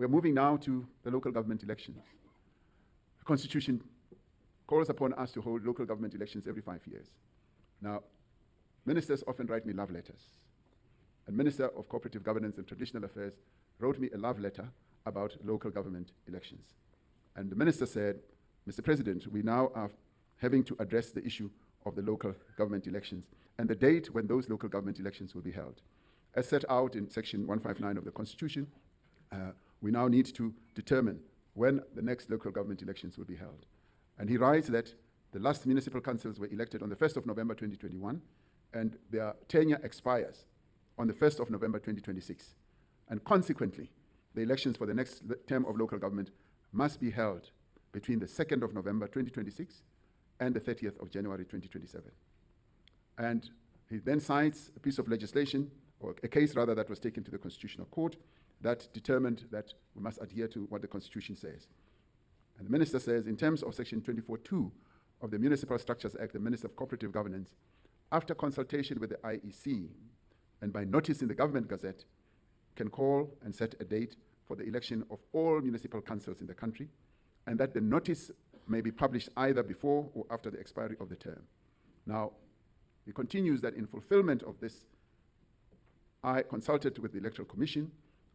we're moving now to the local government elections. The Constitution calls upon us to hold local government elections every 5 years. Now, ministers often write me love letters. And Minister of Cooperative Governance and Traditional Affairs wrote me a love letter about local government elections. And the minister said, Mr. President, we now are having to address the issue of the local government elections and the date when those local government elections will be held. As set out in Section 159 of the Constitution, we now need to determine when the next local government elections will be held. And he writes that the last municipal councils were elected on the 1st of November 2021, and their tenure expires on the 1st of November 2026. And consequently, the elections for the next term of local government must be held between the 2nd of November 2026 and the 30th of January 2027. And he then cites a piece of legislation, or a case rather, that was taken to the Constitutional Court that determined that we must adhere to what the Constitution says. And the minister says, in terms of Section 24(2) of the Municipal Structures Act, the Minister of Cooperative Governance, after consultation with the IEC and by notice in the Government Gazette, can call and set a date for the election of all municipal councils in the country, and that the notice may be published either before or after the expiry of the term. Now, he continues that in fulfillment of this, I consulted with the Electoral Commission,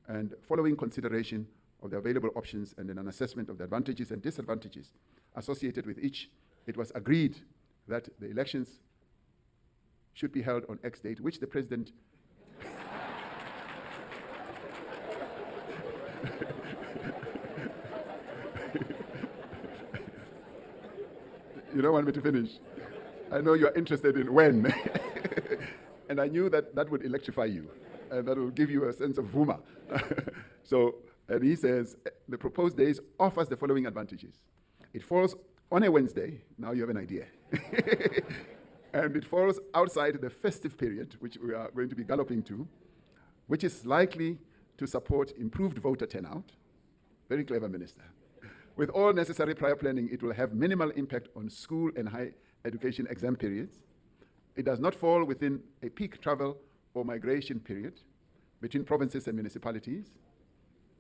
and following consideration of the available options and an assessment of the advantages and disadvantages associated with each, it was agreed that the elections should be held on X date, which the President You don't want me to finish? I know you're interested in when. And I knew that that would electrify you, and that will give you a sense of humor. And he says, the proposed days offers the following advantages. It falls on a Wednesday, now you have an idea. And it falls outside the festive period, which we are going to be galloping to, which is likely to support improved voter turnout. Very clever, Minister. With all necessary prior planning, it will have minimal impact on school and higher education exam periods. It does not fall within a peak travel or migration period between provinces and municipalities.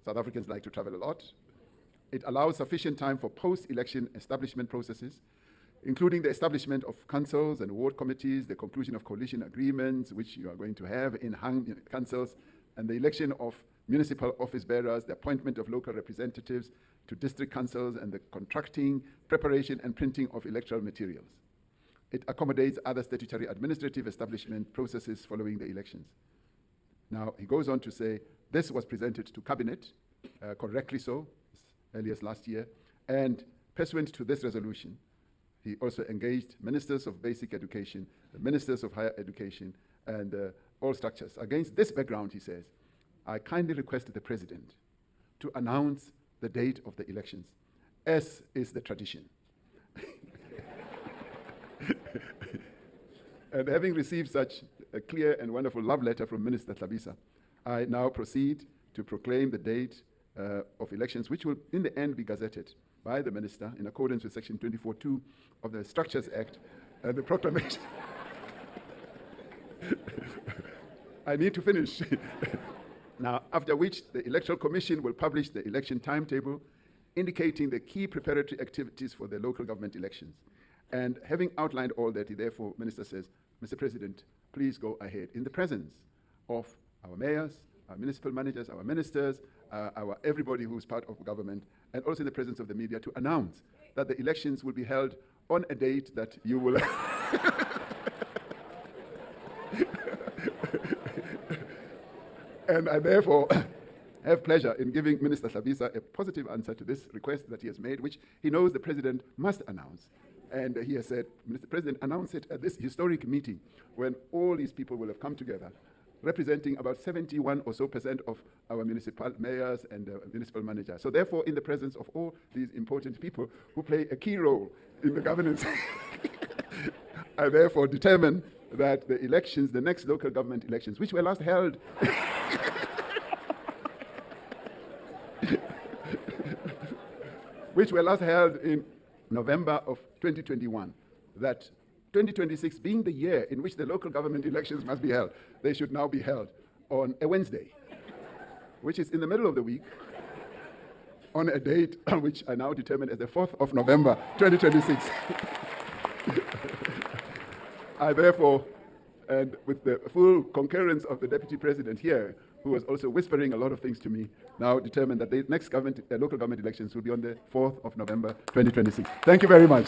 South Africans like to travel a lot. It allows sufficient time for post-election establishment processes, including the establishment of councils and ward committees, the conclusion of coalition agreements, which you are going to have in hung councils, and the election of municipal office bearers, the appointment of local representatives to district councils, and the contracting, preparation, and printing of electoral materials. It accommodates other statutory administrative establishment processes following the elections. Now, he goes on to say, this was presented to Cabinet, correctly so, as early as last year, and pursuant to this resolution, he also engaged ministers of basic education, the ministers of higher education, and all structures. Against this background, he says, I kindly request the President to announce the date of the elections, as is the tradition. And having received such a clear and wonderful love letter from Minister Tlhabisa, I now proceed to proclaim the date of elections, which will in the end be gazetted by the Minister in accordance with Section 24(2) of the Structures Act and the proclamation. I need to finish. Now, after which the Electoral Commission will publish the election timetable, indicating the key preparatory activities for the local government elections. And having outlined all that, he therefore, Minister says, Mr. President, please go ahead in the presence of our mayors, our municipal managers, our ministers, our everybody who's part of government, and also in the presence of the media, to announce that the elections will be held on a date that you will... And I therefore have pleasure in giving Minister Tlhabisa a positive answer to this request that he has made, which he knows the President must announce. And he has said, Mr. President, announce it at this historic meeting when all these people will have come together, representing about 71% or so of our municipal mayors and municipal managers. So therefore, in the presence of all these important people who play a key role in the governance, I therefore determine that the elections, the next local government elections, which were last held in November of 2021, that 2026 being the year in which the local government elections must be held, they should now be held on a Wednesday, which is in the middle of the week, on a date which I now determine as the 4th of November, 2026. I therefore, and with the full concurrence of the Deputy President here, who was also whispering a lot of things to me, now determined that the next local government elections will be on the 4th of November, 2026. Thank you very much.